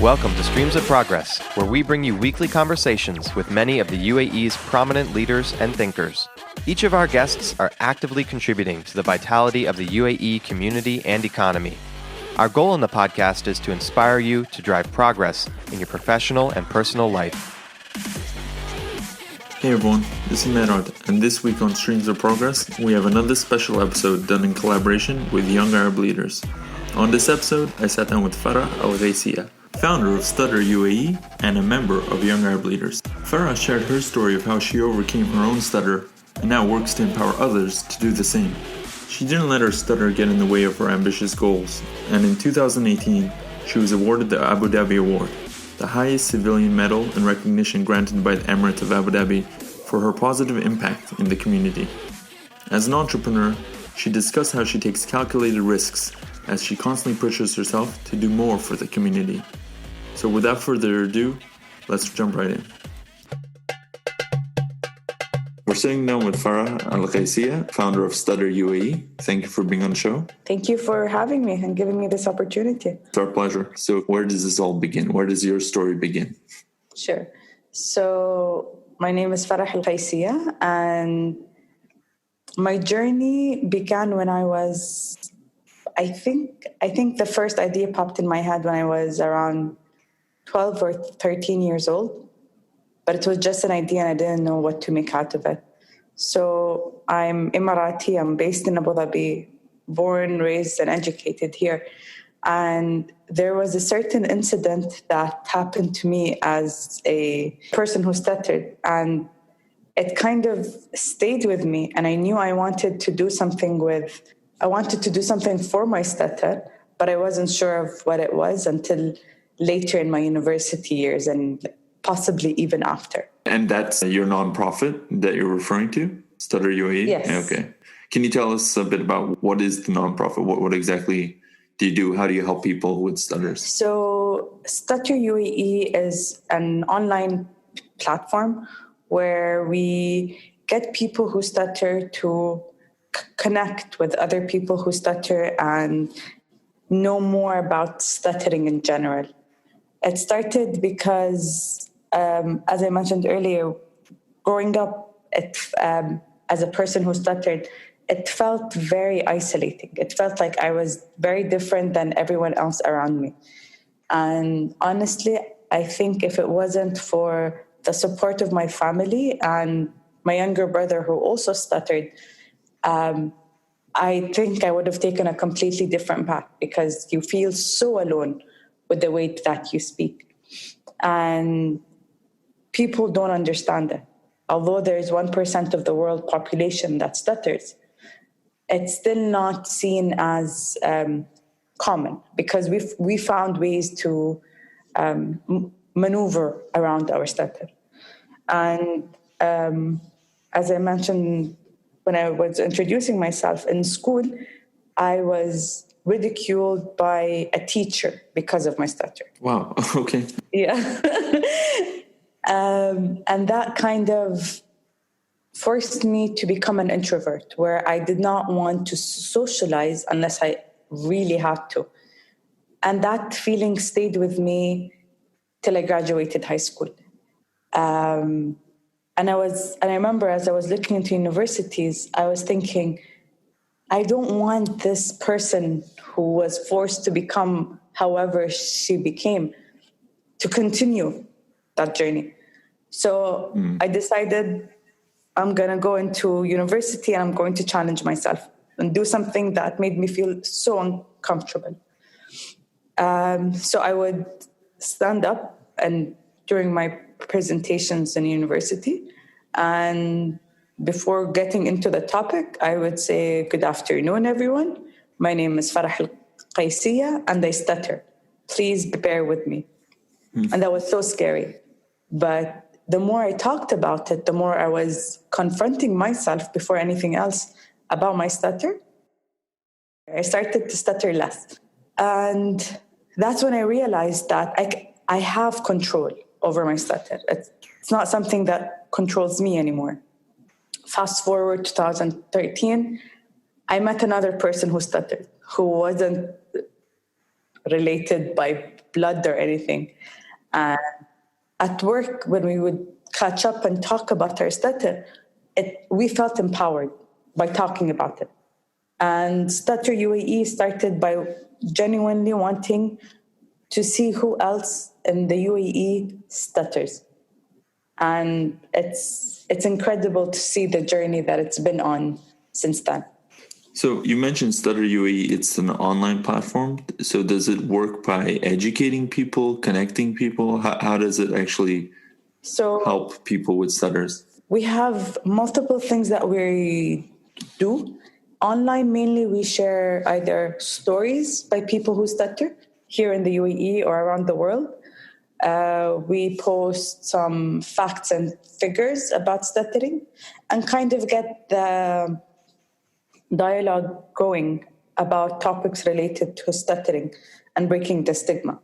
Welcome to Streams of Progress, where we bring you weekly conversations with many of the UAE's prominent leaders and thinkers. Each of our guests are actively contributing to the vitality of the UAE community and economy. Our goal in the podcast is to inspire you to drive progress in your professional and personal life. Hey everyone, this is Emirati, and this week on Streams of Progress, we have another special episode done in collaboration with young Arab leaders. On this episode, I sat down with Farah Al Qaissieh, founder of Stutter UAE and a member of Young Arab Leaders. Farah shared her story of how she overcame her own stutter and now works to empower others to do the same. She didn't let her stutter get in the way of her ambitious goals, and in 2018, she was awarded the Abu Dhabi Award, the highest civilian medal and recognition granted by the Emirati of Abu Dhabi for her positive impact in the community. As an entrepreneur, she discussed how she takes calculated risks as she constantly pushes herself to do more for the community. So without further ado, let's jump right in. We're sitting down with Farah Al Qaissieh, founder of Stutter UAE. Thank you for being on the show. Thank you for having me and giving me this opportunity. It's our pleasure. So where does this all begin? Where does your story begin? Sure. So my name is Farah Al Qaissieh, and my journey began when I was, I think the first idea popped in my head when I was around 12 or 13 years old. But it was just an idea and I didn't know what to make out of it. So I'm Emirati, I'm based in Abu Dhabi, born, raised, and educated here. And there was a certain incident that happened to me as a person who stuttered. And it kind of stayed with me. And I knew I wanted to do something for my stutter, but I wasn't sure of what it was until later in my university years and possibly even after. And that's your nonprofit that you're referring to, Stutter UAE? Yes. Okay. Can you tell us a bit about what is the nonprofit? What exactly do you do? How do you help people with stutters? So Stutter UAE is an online platform where we get people who stutter to connect with other people who stutter and know more about stuttering in general. It started because, as I mentioned earlier, growing up as a person who stuttered, it felt very isolating. It felt like I was very different than everyone else around me. And honestly, I think if it wasn't for the support of my family and my younger brother who also stuttered, I think I would have taken a completely different path because you feel so alone with the way that you speak. And people don't understand it. Although there is 1% of the world population that stutters, it's still not seen as common because we found ways to maneuver around our stutter. And as I mentioned when I was introducing myself in school, I was ridiculed by a teacher because of my stutter. Wow. Okay. Yeah. And that kind of forced me to become an introvert where I did not want to socialize unless I really had to. And that feeling stayed with me till I graduated high school. And I remember as I was looking into universities, I was thinking, I don't want this person who was forced to become however she became to continue that journey. So I decided I'm going to go into university and I'm going to challenge myself and do something that made me feel so uncomfortable. So I would stand up and during my presentations in university, and before getting into the topic, I would say, good afternoon, everyone. My name is Farah Al Qaissieh and I stutter. Please bear with me. And that was so scary. But the more I talked about it, the more I was confronting myself before anything else about my stutter. I started to stutter less. And that's when I realized that I have control over my stutter. It's not something that controls me anymore. Fast forward 2013, I met another person who stuttered, who wasn't related by blood or anything. And at work, when we would catch up and talk about our stutter, we felt empowered by talking about it. And Stutter UAE started by genuinely wanting to see who else in the UAE stutters. And it's incredible to see the journey that it's been on since then. So you mentioned Stutter UAE, it's an online platform. So does it work by educating people, connecting people? How does it actually help people with stutters? We have multiple things that we do. Online, mainly we share either stories by people who stutter here in the UAE or around the world. We post some facts and figures about stuttering and kind of get the dialogue going about topics related to stuttering and breaking the stigma.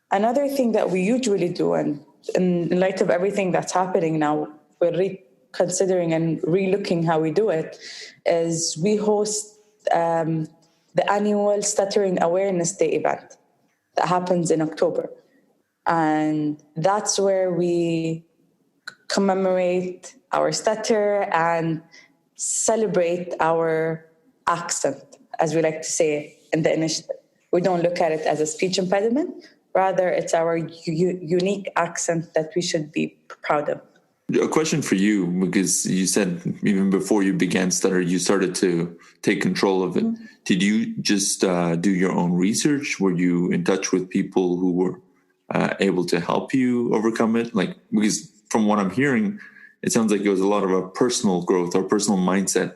Another thing that we usually do, and in light of everything that's happening now, we're reconsidering and relooking how we do it, is we host the annual Stuttering Awareness Day event that happens in October. And that's where we commemorate our stutter and celebrate our accent, as we like to say in the initiative. We don't look at it as a speech impediment. Rather, it's our unique accent that we should be proud of. A question for you, because you said even before you began Stutter, you started to take control of it. Mm-hmm. Did you just do your own research? Were you in touch with people who were able to help you overcome it? Like, because from what I'm hearing, it sounds like it was a lot of a personal growth or personal mindset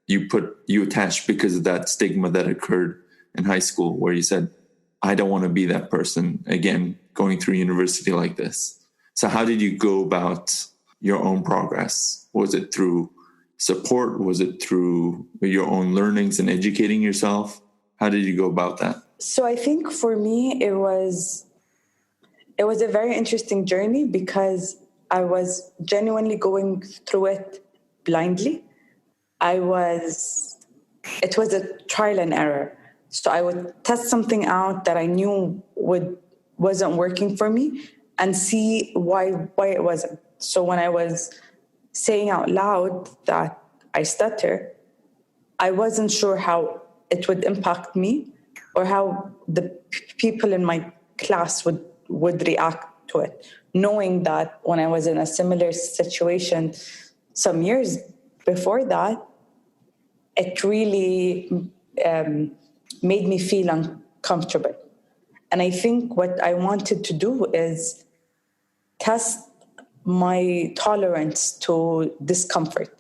you attached because of that stigma that occurred in high school, where you said, I don't want to be that person again going through university like this. So how did you go about your own progress? Was it through support? Was it through your own learnings and educating yourself? How did you go about that? So I think for me, it was a very interesting journey because I was genuinely going through it blindly. It was a trial and error. So I would test something out that I knew wasn't working for me and see why it wasn't. So when I was saying out loud that I stutter, I wasn't sure how it would impact me or how the people in my class would react to it, knowing that when I was in a similar situation some years before that, it really made me feel uncomfortable. And I think what I wanted to do is test my tolerance to discomfort.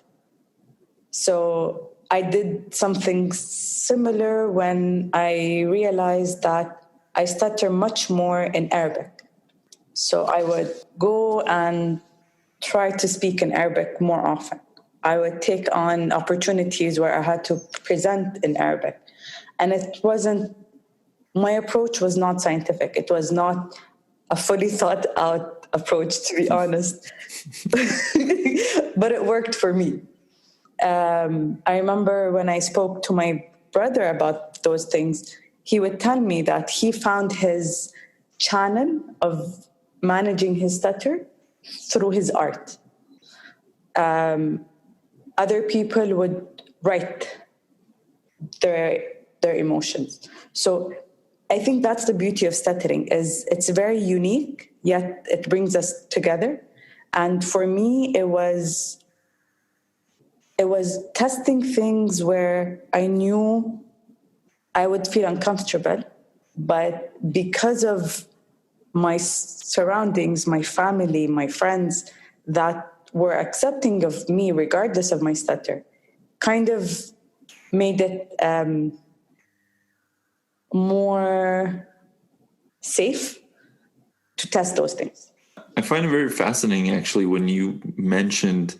So I did something similar when I realized that I stutter much more in Arabic. So I would go and try to speak in Arabic more often. I would take on opportunities where I had to present in Arabic. And my approach was not scientific. It was not a fully thought out approach, to be honest. But it worked for me. I remember when I spoke to my brother about those things, he would tell me that he found his channel of managing his stutter through his art. Other people would write their emotions. So I think that's the beauty of stuttering, is it's very unique, yet it brings us together. And for me, it was testing things where I knew I would feel uncomfortable, but because of my surroundings, my family, my friends that were accepting of me regardless of my stutter, kind of made it more safe to test those things. I find it very fascinating, actually, when you mentioned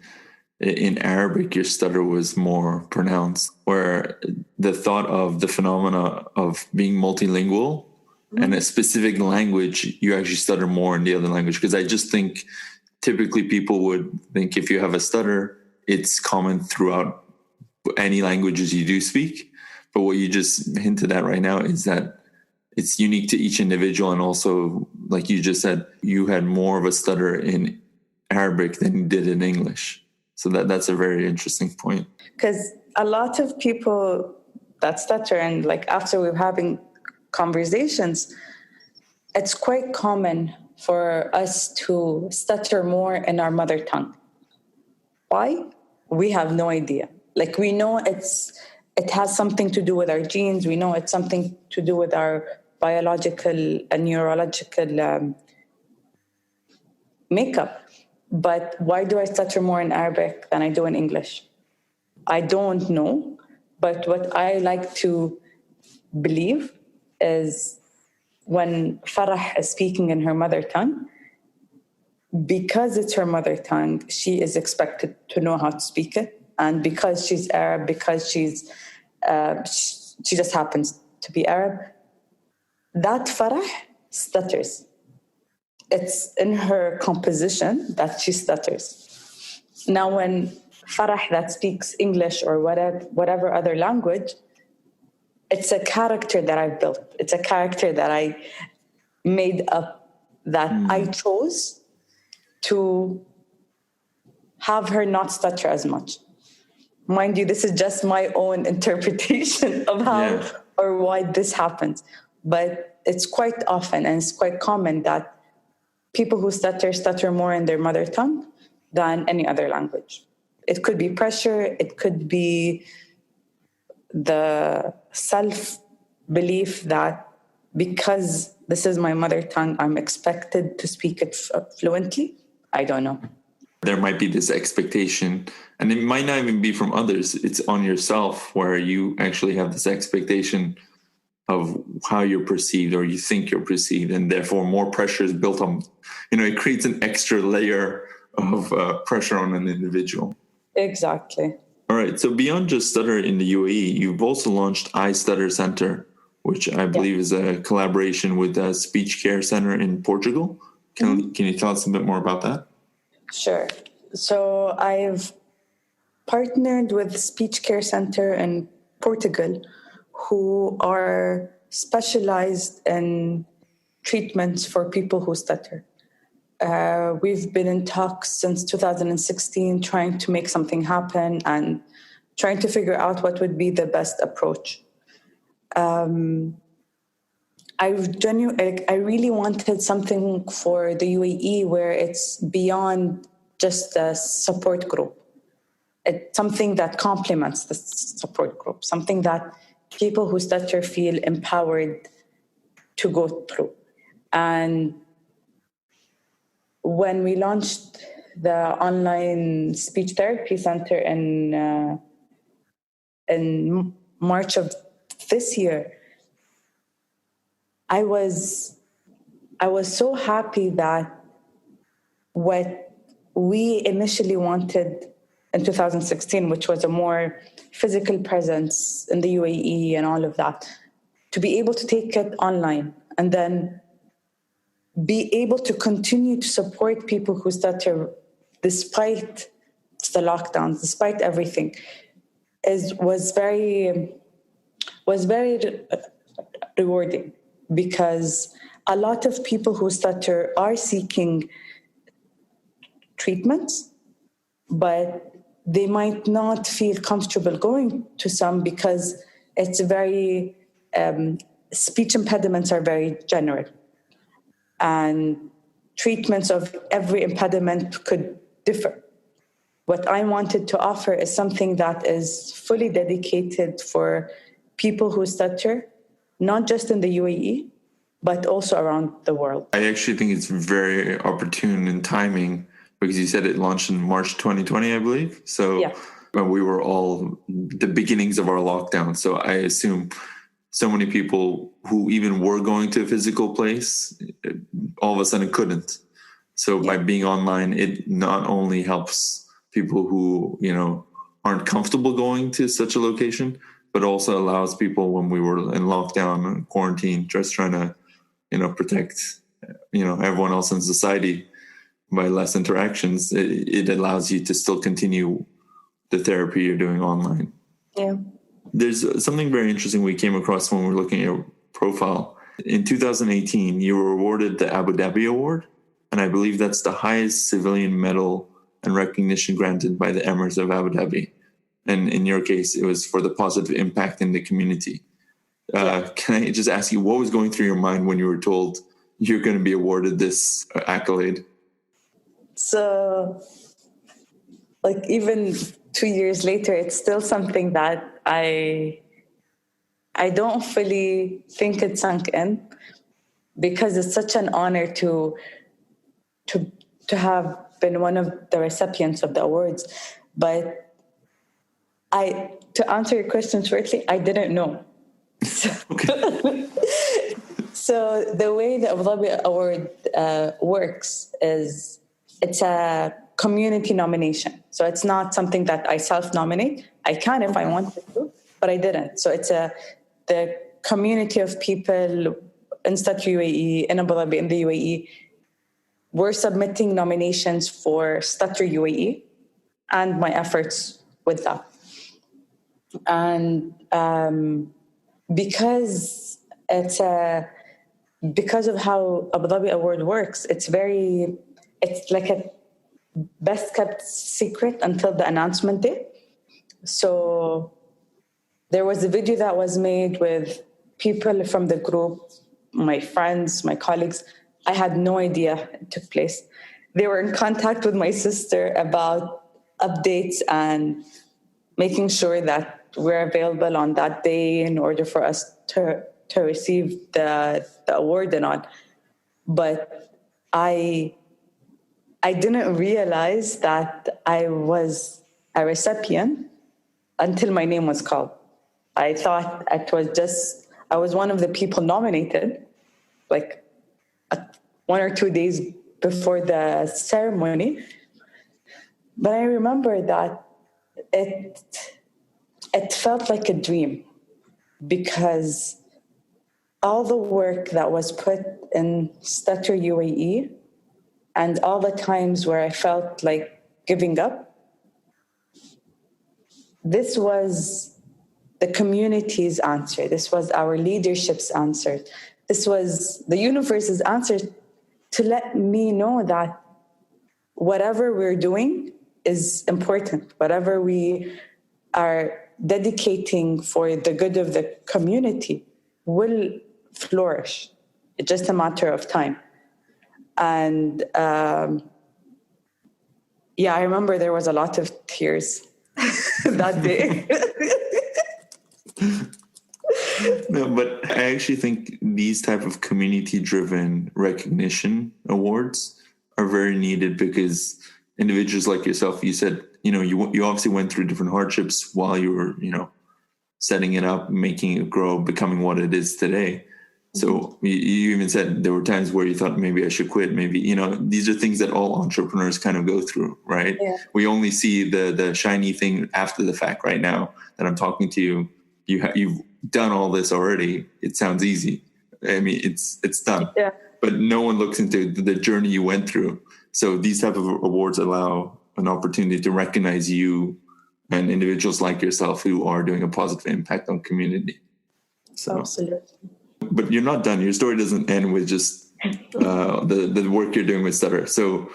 in Arabic your stutter was more pronounced, where the thought of the phenomena of being multilingual and a specific language, you actually stutter more in the other language. Because I just think typically people would think if you have a stutter, it's common throughout any languages you do speak. But what you just hinted at right now is that it's unique to each individual. And also, like you just said, you had more of a stutter in Arabic than you did in English. So that's a very interesting point. Because a lot of people that stutter, and like after we're having conversations, it's quite common for us to stutter more in our mother tongue. Why? We have no idea. Like, we know it has something to do with our genes. We know it's something to do with our biological and neurological makeup. But why do I stutter more in Arabic than I do in English? I don't know. But what I like to believe is when Farah is speaking in her mother tongue, because it's her mother tongue, she is expected to know how to speak it. And because she's Arab, because she just happens to be Arab, that Farah stutters. It's in her composition that she stutters. Now, when Farah that speaks English or whatever other language, it's a character that I've built. It's a character that I made up, that I chose to have her not stutter as much. Mind you, this is just my own interpretation of how or why this happens. But it's quite often and it's quite common that people who stutter more in their mother tongue than any other language. It could be pressure. It could be the self-belief that because this is my mother tongue, I'm expected to speak it fluently. I don't know. There might be this expectation, and it might not even be from others. It's on yourself, where you actually have this expectation of how you're perceived or you think you're perceived, and therefore more pressure is built on, it creates an extra layer of pressure on an individual. Exactly. All right. So beyond just Stutter in the UAE, you've also launched iStutter Center, which I believe is a collaboration with a Speech Care Center in Portugal. Can you tell us a bit more about that? Sure. So I've partnered with Speech Care Center in Portugal, who are specialized in treatments for people who stutter. We've been in talks since 2016, trying to make something happen and trying to figure out what would be the best approach. I really wanted something for the UAE where it's beyond just a support group. It's something that complements the support group, something that people who stutter feel empowered to go through. And when we launched the online speech therapy center in March of this year, I was so happy that what we initially wanted in 2016, which was a more physical presence in the UAE and all of that, to be able to take it online and then be able to continue to support people who stutter despite the lockdowns, despite everything, was very rewarding, because a lot of people who stutter are seeking treatments, but they might not feel comfortable going to some because it's very, speech impediments are very general. And treatments of every impediment could differ. What I wanted to offer is something that is fully dedicated for people who stutter, not just in the UAE, but also around the world. I actually think it's very opportune in timing, because you said it launched in March 2020, I believe. So we were all the beginnings of our lockdown. So I assume so many people who even were going to a physical place, all of a sudden couldn't. So by being online, it not only helps people who, aren't comfortable going to such a location, but also allows people, when we were in lockdown and quarantine, just trying to, protect, everyone else in society by less interactions, it allows you to still continue the therapy you're doing online. Yeah. There's something very interesting we came across when we were looking at your profile, In 2018, you were awarded the Abu Dhabi Award, and I believe that's the highest civilian medal and recognition granted by the Emirs of Abu Dhabi. And in your case, it was for the positive impact in the community. Can I just ask you, what was going through your mind when you were told you're going to be awarded this accolade? So, like, even 2 years later, it's still something that I don't fully think it sunk in, because it's such an honor to have been one of the recipients of the awards. But to answer your question shortly, I didn't know. So the way the Abu Dhabi Award works is it's a community nomination. So it's not something that I self-nominate. I can if I wanted to, but I didn't. So it's the community of people in Stutter UAE, in Abu Dhabi, in the UAE, we're submitting nominations for Stutter UAE and my efforts with that. And because of how Abu Dhabi Award works, it's like a best kept secret until the announcement day. So there was a video that was made with people from the group, my friends, my colleagues. I had no idea it took place. They were in contact with my sister about updates and making sure that we're available on that day in order for us to receive the award and all. But I didn't realize that I was a recipient until my name was called. I thought I was one of the people nominated, like 1 or 2 days before the ceremony. But I remember that it felt like a dream, because all the work that was put in Stutter UAE and all the times where I felt like giving up, this was the community's answer. This was our leadership's answer. This was the universe's answer to let me know that whatever we're doing is important. Whatever we are dedicating for the good of the community will flourish. It's just a matter of time. And I remember there was a lot of tears that day. No, but I actually think these type of community-driven recognition awards are very needed, because individuals like yourself, you said, you obviously went through different hardships while you were, setting it up, making it grow, becoming what it is today. So you even said there were times where you thought maybe I should quit. Maybe, these are things that all entrepreneurs kind of go through, right? Yeah. We only see the shiny thing after the fact. Right now that I'm talking to you, you've done all this already. It sounds easy. I mean, it's done. Yeah. But no one looks into the journey you went through. So these type of awards allow an opportunity to recognize you and individuals like yourself who are doing a positive impact on community. So, absolutely. But you're not done. Your story doesn't end with just the work you're doing with Stutter. So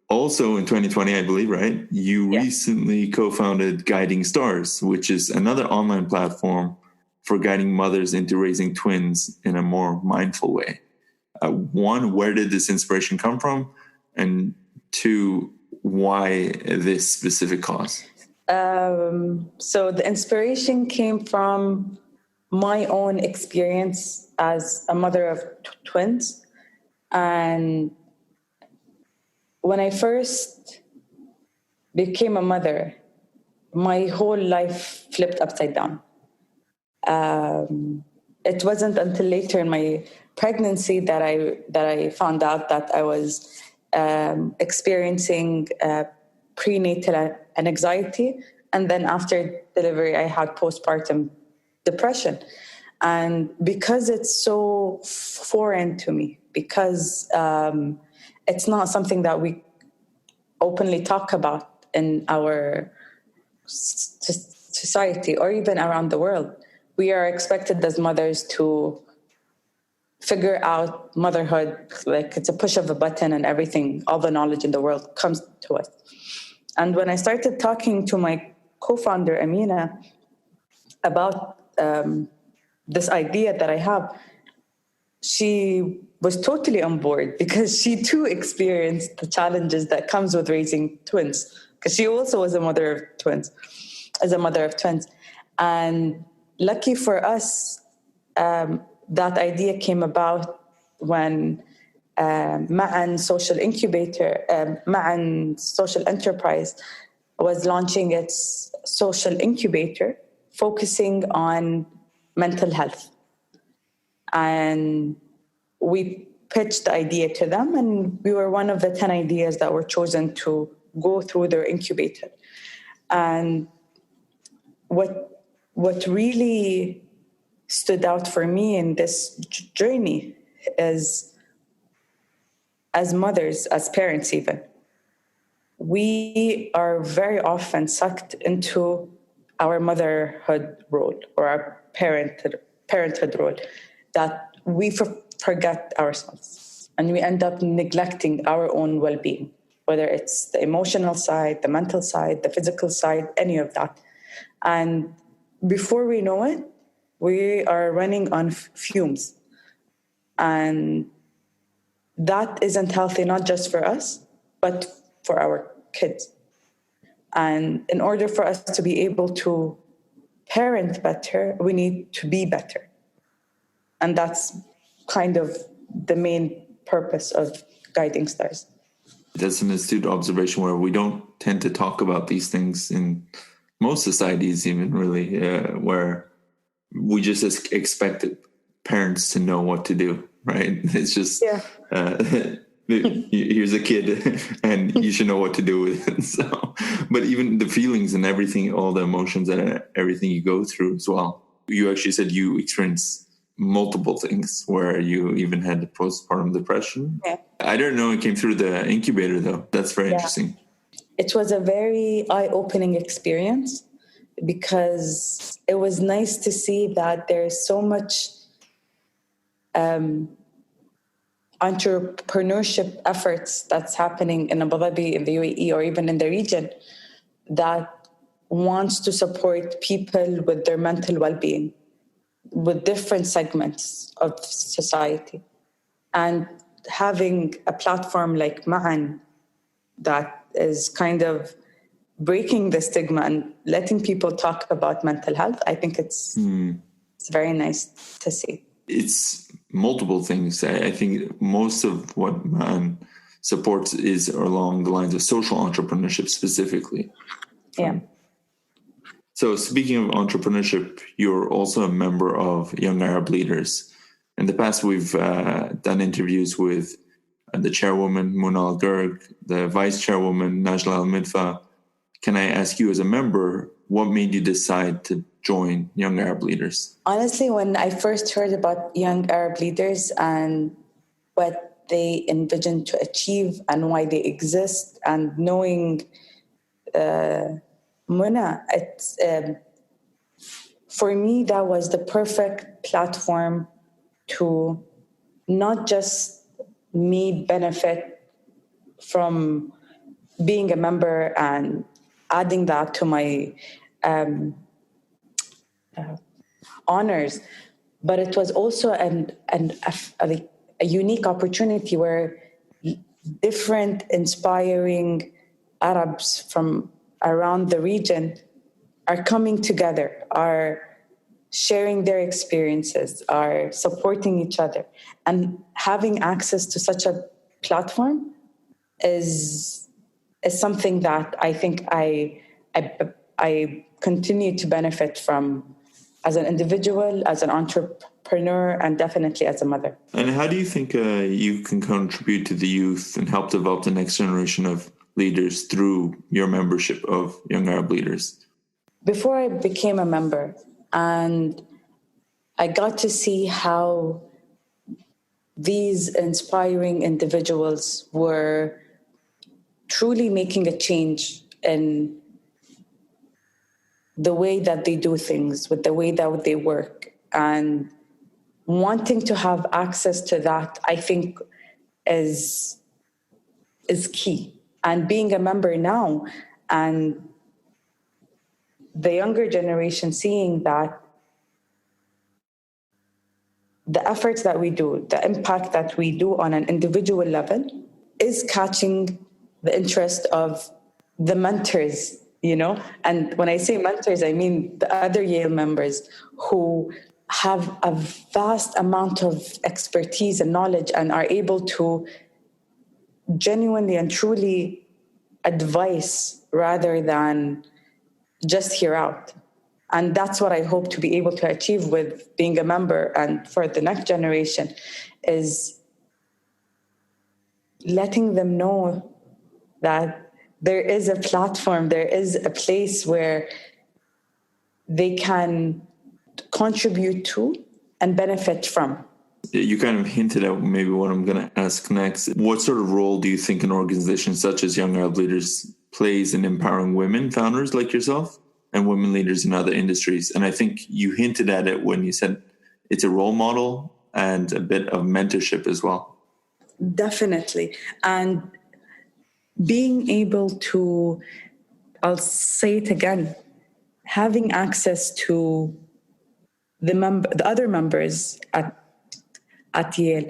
also in 2020, I believe, right, you recently co-founded Guiding Stars, which is another online platform for guiding mothers into raising twins in a more mindful way. One, where did this inspiration come from? And two, why this specific cause? So the inspiration came from my own experience as a mother of twins. And when I first became a mother, my whole life flipped upside down. It wasn't until later in my pregnancy that I found out that I was experiencing prenatal anxiety, and then after delivery I had postpartum depression. And because it's so foreign to me, because it's not something that we openly talk about in our society or even around the world, we are expected as mothers to figure out motherhood. Like it's a push of a button and everything, all the knowledge in the world comes to us. And when I started talking to my co-founder, Amina, about this idea that I have, she was totally on board because she too experienced the challenges that comes with raising twins, because she also was a mother of twins. And lucky for us, that idea came about when Ma'an Social Incubator, Ma'an Social Enterprise was launching its social incubator focusing on mental health. And we pitched the idea to them, and we were one of the 10 ideas that were chosen to go through their incubator. And what really stood out for me in this journey is, as mothers, as parents even, we are very often sucked into our motherhood role or our parenthood role, that we forget ourselves and we end up neglecting our own well-being, whether it's the emotional side, the mental side, the physical side, any of that. And before we know it, we are running on fumes. And that isn't healthy, not just for us, but for our kids. And in order for us to be able to parent better, we need to be better. And that's kind of the main purpose of Guiding Stars. That's an astute observation where we don't tend to talk about these things in most societies, even really, where we just expect parents to know what to do, right? It's just, here's a kid and you should know what to do with it. So, but even the feelings and everything, all the emotions and everything you go through as well. You actually said you experienced multiple things where you even had the postpartum depression. Yeah. I don't know it came through the incubator though. That's very interesting. It was a very eye-opening experience because it was nice to see that there's so much entrepreneurship efforts that's happening in Abu Dhabi, in the UAE, or even in the region that wants to support people with their mental well-being, with different segments of society. And having a platform like Ma'an that is kind of breaking the stigma and letting people talk about mental health, I think it's very nice to see. It's multiple things. I think most of what Ma'an supports is along the lines of social entrepreneurship specifically. Yeah. So speaking of entrepreneurship, you're also a member of Young Arab Leaders. In the past, we've done interviews with the chairwoman, Mona Al-Gurg, the vice chairwoman, Najla Al-Midfa. Can I ask you as a member, what made you decide to join Young Arab Leaders? Honestly, when I first heard about Young Arab Leaders and what they envision to achieve and why they exist, and knowing Mona, for me, that was the perfect platform to not just me benefit from being a member and adding that to my honors, but it was also a unique opportunity where different inspiring Arabs from around the region are coming together, are sharing their experiences, are supporting each other. And having access to such a platform is something that I think I continue to benefit from as an individual, as an entrepreneur, and definitely as a mother. And how do you think you can contribute to the youth and help develop the next generation of leaders through your membership of Young Arab Leaders? Before I became a member, and I got to see how these inspiring individuals were truly making a change in the way that they do things, with the way that they work. And wanting to have access to that, I think, is key. And being a member now, and the younger generation seeing that the efforts that we do, the impact that we do on an individual level is catching the interest of the mentors, you know? And when I say mentors, I mean the other YAL members who have a vast amount of expertise and knowledge and are able to genuinely and truly advise rather than just hear out. And that's what I hope to be able to achieve with being a member, and for the next generation is letting them know that there is a platform, there is a place where they can contribute to and benefit from. You kind of hinted at maybe what I'm going to ask next. What sort of role do you think an organization such as Young Arab Leaders plays in empowering women founders like yourself and women leaders in other industries? And I think you hinted at it when you said it's a role model and a bit of mentorship as well. Definitely. And being able to, I'll say it again, having access to the other members at Yale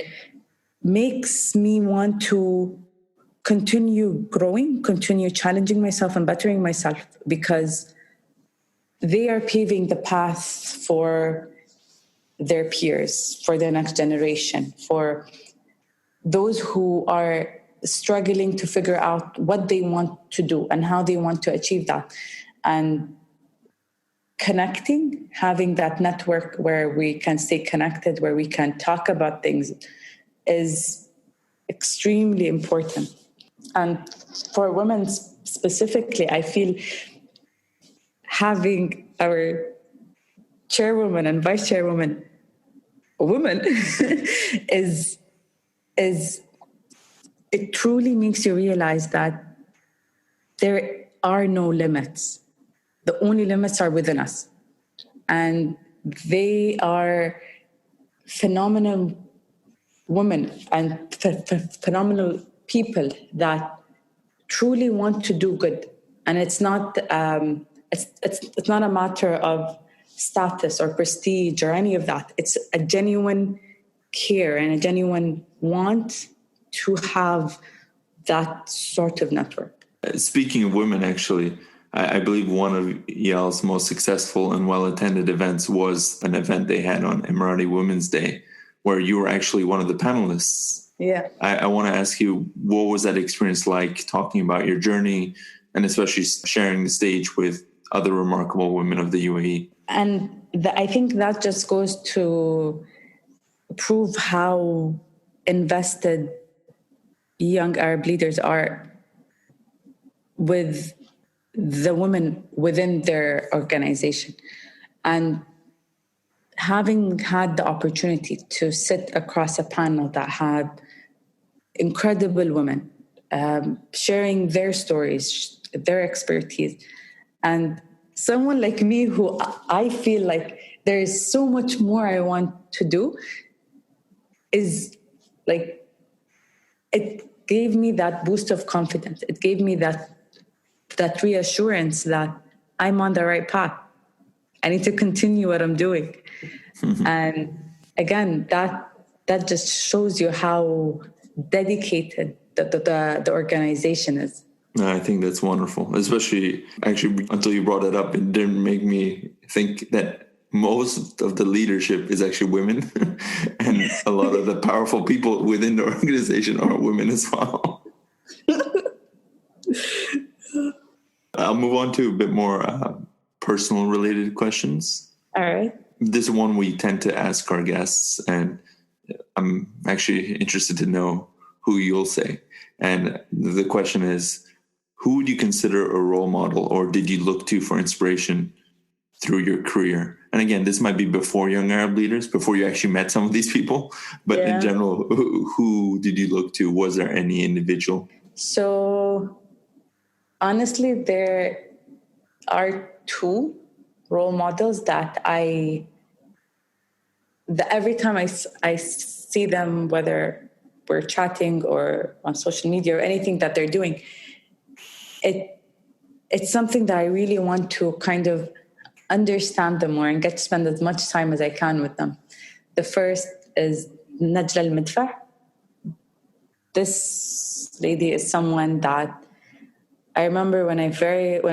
makes me want to continue growing, continue challenging myself and bettering myself, because they are paving the path for their peers, for their next generation, for those who are struggling to figure out what they want to do and how they want to achieve that. And connecting, having that network where we can stay connected, where we can talk about things, is extremely important. And for women specifically, I feel having our chairwoman and vice chairwoman a woman is it truly makes you realize that there are no limits. The only limits are within us. And they are phenomenal women and phenomenal people that truly want to do good. And it's not it's not a matter of status or prestige or any of that. It's a genuine care and a genuine want to have that sort of network. Speaking of women, actually, I believe one of YAL's most successful and well-attended events was an event they had on Emirati Women's Day, where you were actually one of the panelists. Yeah. I want to ask you, what was that experience like, talking about your journey and especially sharing the stage with other remarkable women of the UAE? And I think that just goes to prove how invested young Arab leaders are with the women within their organization. And having had the opportunity to sit across a panel that had incredible women sharing their stories, their expertise, and someone like me who I feel like there is so much more I want to do, is like, it gave me that boost of confidence. It gave me that reassurance that I'm on the right path. I need to continue what I'm doing. And again, that just shows you how dedicated the organization is. I think that's wonderful, especially actually until you brought it up, it didn't make me think that most of the leadership is actually women and a lot of the powerful people within the organization are women as well. I'll move on to a bit more personal related questions. All right. This is one we tend to ask our guests, and I'm actually interested to know who you'll say. And the question is, who would you consider a role model, or did you look to for inspiration through your career? And again, this might be before Young Arab Leaders, before you actually met some of these people. But in general, who did you look to? Was there any individual? So honestly, there are two role models that every time I see them, whether we're chatting or on social media or anything that they're doing, it's something that I really want to kind of understand them more and get to spend as much time as I can with them. The first is Najla al-Midfa. This lady is someone that I remember when I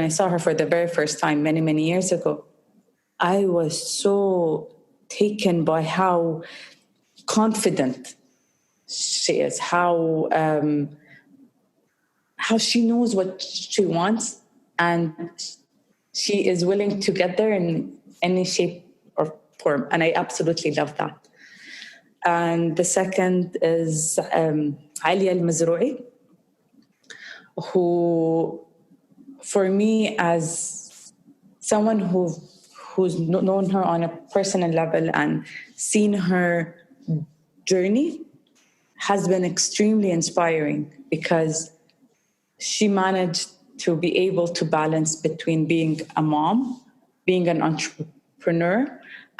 saw her for the very first time many years ago. I was so taken by how confident she is, how she knows what she wants, and she is willing to get there in any shape or form. And I absolutely love that. And the second is Ali al-Mazroui, who, for me, as someone who's known her on a personal level and seen her journey, has been extremely inspiring, because she managed to be able to balance between being a mom, being an entrepreneur,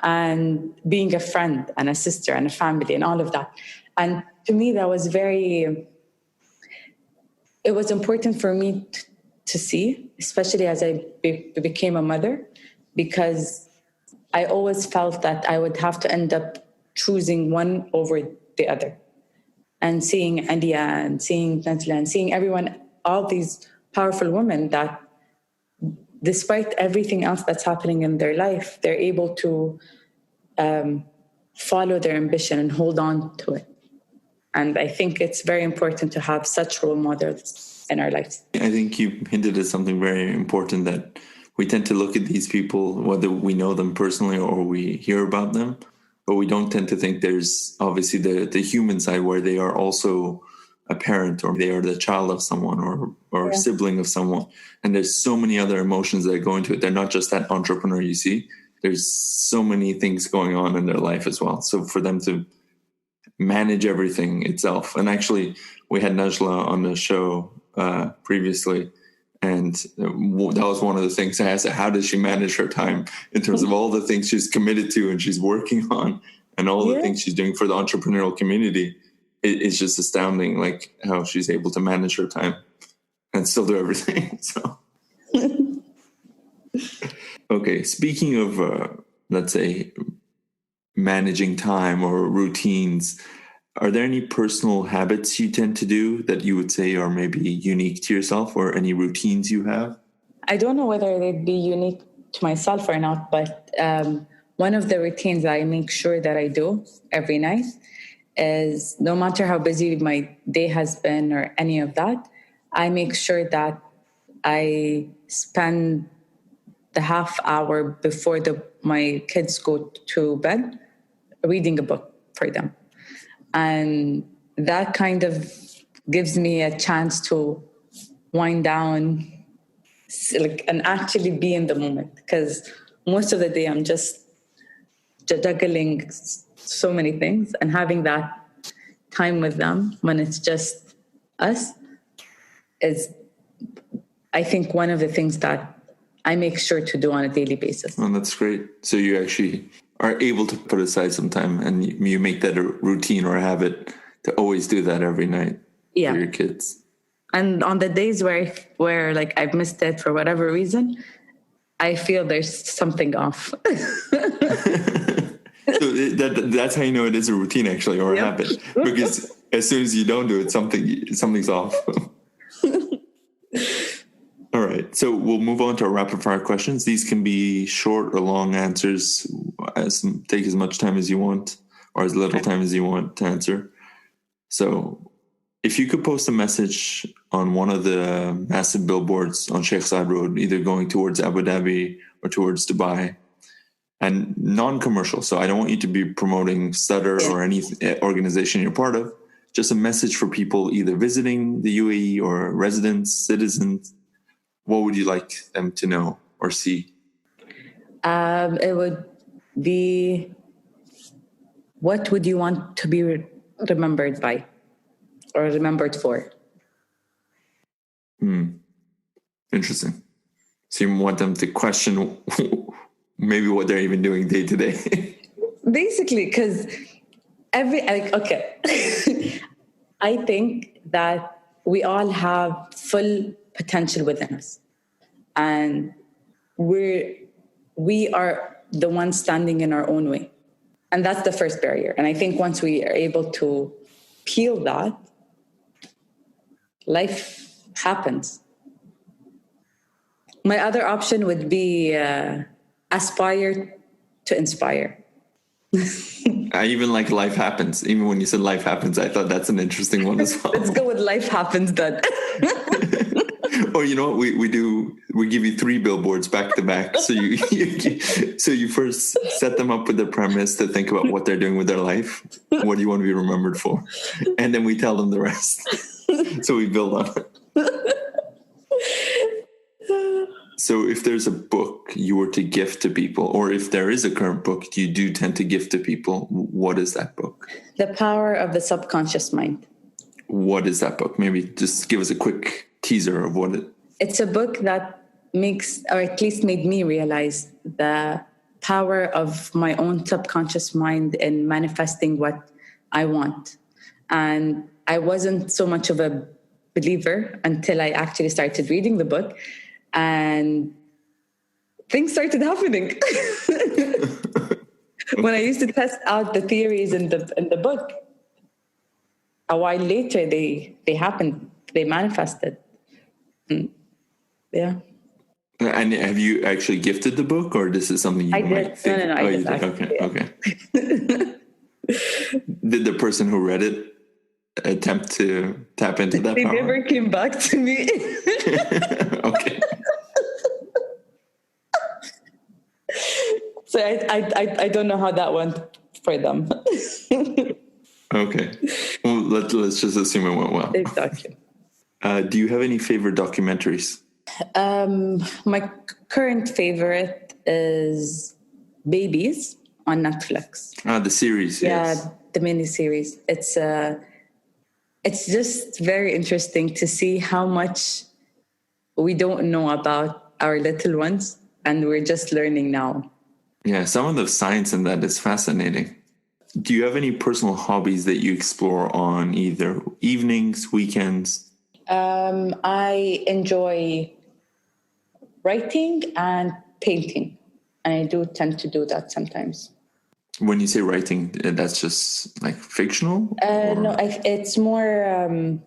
and being a friend and a sister and a family and all of that. And to me, that was it was important for me to see, especially as I became a mother, because I always felt that I would have to end up choosing one over the other. And seeing Alia and seeing Najla and seeing everyone, all these powerful women that, despite everything else that's happening in their life, they're able to follow their ambition and hold on to it. And I think it's very important to have such role models in our lives. I think you hinted at something very important, that we tend to look at these people, whether we know them personally or we hear about them, but we don't tend to think there's obviously the human side, where they are also a parent, or they are the child of someone, or sibling of someone. And there's so many other emotions that go into it. They're not just that entrepreneur you see. There's so many things going on in their life as well. So for them to manage everything itself. And actually, we had Najla on the show previously, and that was one of the things I asked her: how does she manage her time in terms of all the things she's committed to and she's working on, and all the things she's doing for the entrepreneurial community? It's just astounding, like how she's able to manage her time and still do everything. So, okay, speaking of, let's say, managing time or routines, are there any personal habits you tend to do that you would say are maybe unique to yourself, or any routines you have? I don't know whether they'd be unique to myself or not, but one of the routines I make sure that I do every night is, no matter how busy my day has been or any of that, I make sure that I spend the half hour before my kids go to bed reading a book for them. And that kind of gives me a chance to wind down, and actually be in the moment. Because most of the day I'm just juggling so many things, and having that time with them when it's just us is, I think, one of the things that I make sure to do on a daily basis. Oh, that's great. So you actually are able to put aside some time, and you make that a routine or a habit to always do that every night for your kids. And on the days where like I've missed it for whatever reason, I feel there's something off. So that's how you know it is a routine, actually, or a habit. Because as soon as you don't do it, something's off. All right. So we'll move on to our rapid fire questions. These can be short or long answers. Take as much time as you want, or as little time as you want to answer. So if you could post a message on one of the massive billboards on Sheikh Zayed Road, either going towards Abu Dhabi or towards Dubai, and non-commercial, so I don't want you to be promoting Stutter or any organization you're part of, just a message for people either visiting the UAE or residents, citizens, what would you like them to know or see? It would be, what would you want to be remembered by or remembered for? Interesting. So you want them to question maybe what they're even doing day to day. Basically, because okay. I think that we all have full potential within us. And we are the ones standing in our own way. And that's the first barrier. And I think once we are able to peel that, life happens. My other option would be aspire to inspire. I even like life happens. Even when you said life happens, I thought that's an interesting one as well. Let's go with life happens then. Or you know what we do? We give you 3 billboards back to back. So you first set them up with the premise to think about what they're doing with their life. What do you want to be remembered for? And then we tell them the rest. So we build on it. So if there's a book you were to gift to people, or if there is a current book you do tend to gift to people, what is that book? The Power of the Subconscious Mind. What is that book? Maybe just give us a quick teaser of what it... It's a book that makes, or at least made me realize the power of my own subconscious mind in manifesting what I want. And I wasn't so much of a believer until I actually started reading the book, and things started happening. When I used to test out the theories in the book, a while later they happened, they manifested. Yeah. And have you actually gifted the book, or this is something you I might did. think? No, I did. Okay. Did the person who read it attempt to tap into that They power? never came back to me. Okay. So I don't know how that went for them. Okay. Well, let's just assume it went well. Exactly. Do you have any favorite documentaries? My current favorite is Babies on Netflix. The series. Yeah, Yes. the miniseries. It's just very interesting to see how much we don't know about our little ones, and we're just learning now. Yeah, some of the science in that is fascinating. Do you have any personal hobbies that you explore on either evenings, weekends? I enjoy writing and painting, and I do tend to do that sometimes. When you say writing, that's just like fictional? No, it's more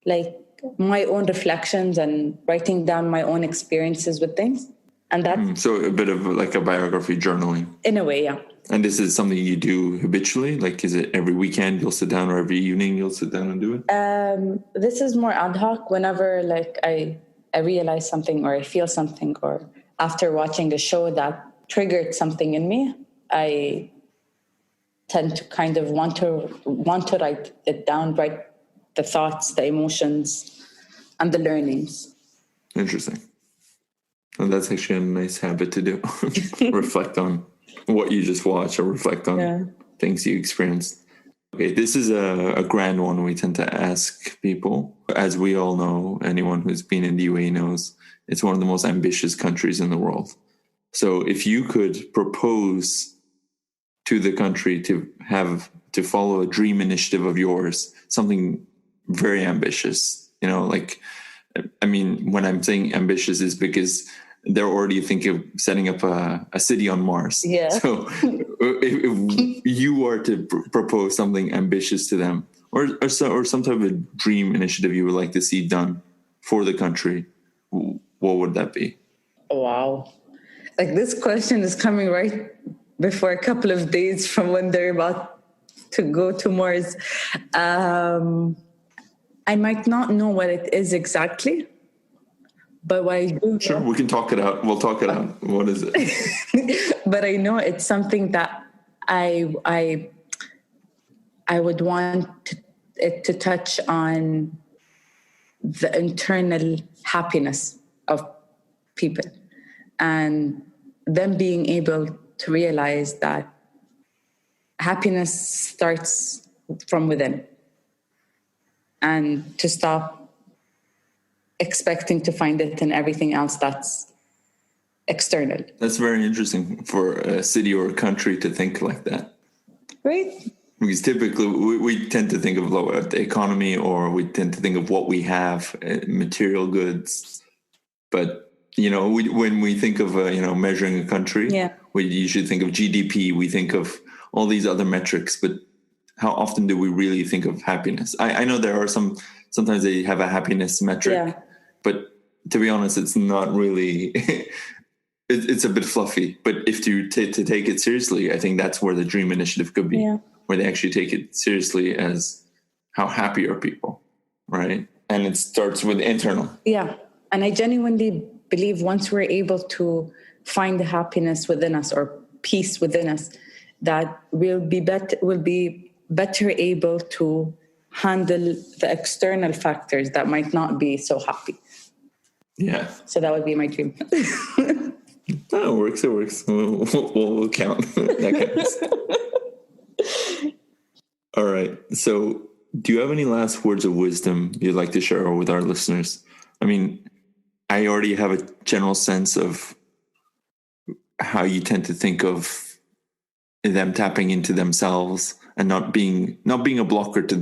like my own reflections and writing down my own experiences with things. And that's So a bit of like a biography journaling. in a way, yeah. And this is something you do habitually? Like, is it every weekend you'll sit down, or every evening you'll sit down and do it? This is more ad hoc. Whenever like I realize something, or I feel something, or after watching a show that triggered something in me, I tend to kind of want to write it down, write the thoughts, the emotions, and the learnings. Interesting. Well, that's actually a nice habit to do. Reflect on what you just watched, or reflect on things you experienced. Okay, this is a grand one we tend to ask people. As we all know, anyone who's been in the UAE knows, it's one of the most ambitious countries in the world. So if you could propose to the country to follow a dream initiative of yours, something very ambitious, like, I mean, when I'm saying ambitious is because they're already thinking of setting up a city on Mars. Yeah. So if you were to propose something ambitious to them, or some type of dream initiative you would like to see done for the country, what would that be? Wow. Like, this question is coming right before a couple of days from when they're about to go to Mars. I might not know what it is exactly, but what I do Sure, we can talk it out. We'll talk it out. What is it? But I know it's something that I would want it to touch on the internal happiness of people, and them being able to realize that happiness starts from within, and to stop expecting to find it in everything else that's external. That's very interesting for a city or a country to think like that. Right? Because typically we tend to think of the economy, or we tend to think of what we have, material goods. But, when we think of, measuring a country, we usually think of GDP. We think of all these other metrics. But how often do we really think of happiness? I know there are sometimes they have a happiness metric. But to be honest, it's not really... It's a bit fluffy. But if to take it seriously, I think that's where the Dream Initiative could be. Where they actually take it seriously as how happy are people, right? And it starts with internal. Yeah. And I genuinely believe once we're able to find the happiness within us or peace within us, that we'll be better able to handle the external factors that might not be so happy. Yeah. So that would be my dream. It works. We'll count. That counts. All right. So do you have any last words of wisdom you'd like to share with our listeners? I mean, I already have a general sense of how you tend to think of them tapping into themselves and not being a blocker to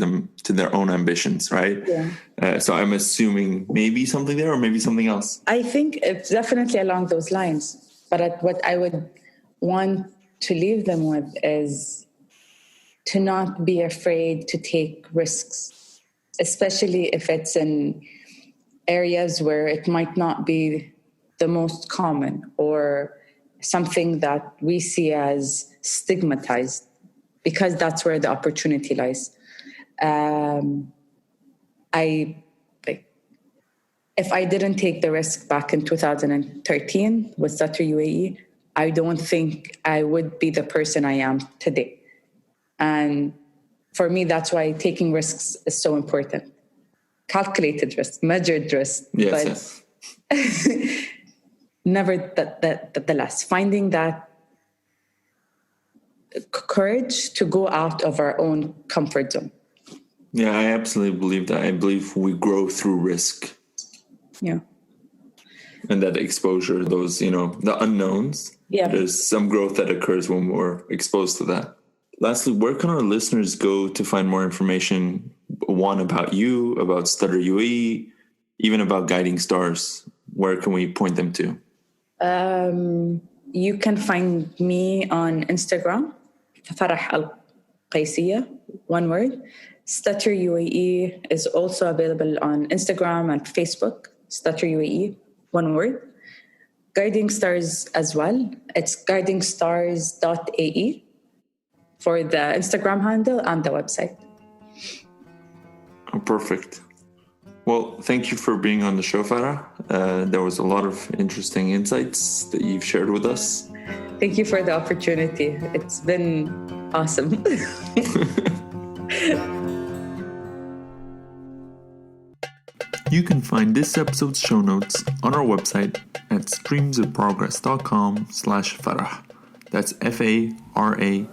their own ambitions, right? Yeah. So I'm assuming maybe something there or maybe something else. I think it's definitely along those lines. But what I would want to leave them with is to not be afraid to take risks, especially if it's in areas where it might not be the most common or something that we see as stigmatized, because that's where the opportunity lies. If I didn't take the risk back in 2013 with Stutter UAE, I don't think I would be the person I am today. And for me, that's why taking risks is so important. Calculated risk, measured risk, yes. Nevertheless, finding that courage to go out of our own comfort zone. Yeah, I absolutely believe that. I believe we grow through risk. Yeah. And that exposure, those, the unknowns. Yeah. There's some growth that occurs when we're exposed to that. Lastly, where can our listeners go to find more information, one, about you, about Stutter UAE, even about Guiding Stars? Where can we point them to? You can find me on Instagram, Farah Al Qaissieh, one word. Stutter UAE is also available on Instagram and Facebook, Stutter UAE, one word. Guiding Stars as well. It's guidingstars.ae for the Instagram handle and the website. Oh, perfect. Well, thank you for being on the show, Farah. There was a lot of interesting insights that you've shared with us. Thank you for the opportunity. It's been awesome. You can find this episode's show notes on our website at streamsofprogress.com/Farah. That's FARAH.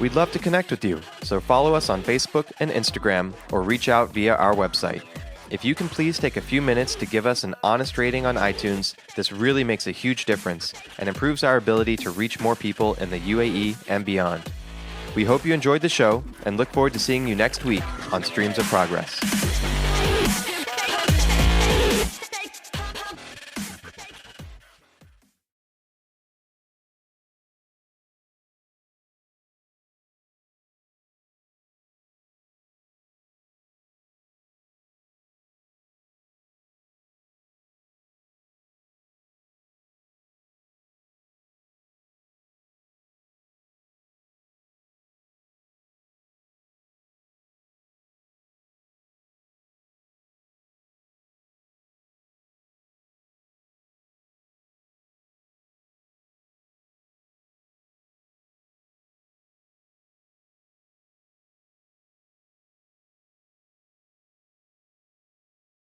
We'd love to connect with you, so follow us on Facebook and Instagram or reach out via our website. If you can please take a few minutes to give us an honest rating on iTunes, this really makes a huge difference and improves our ability to reach more people in the UAE and beyond. We hope you enjoyed the show and look forward to seeing you next week on Streams of Progress.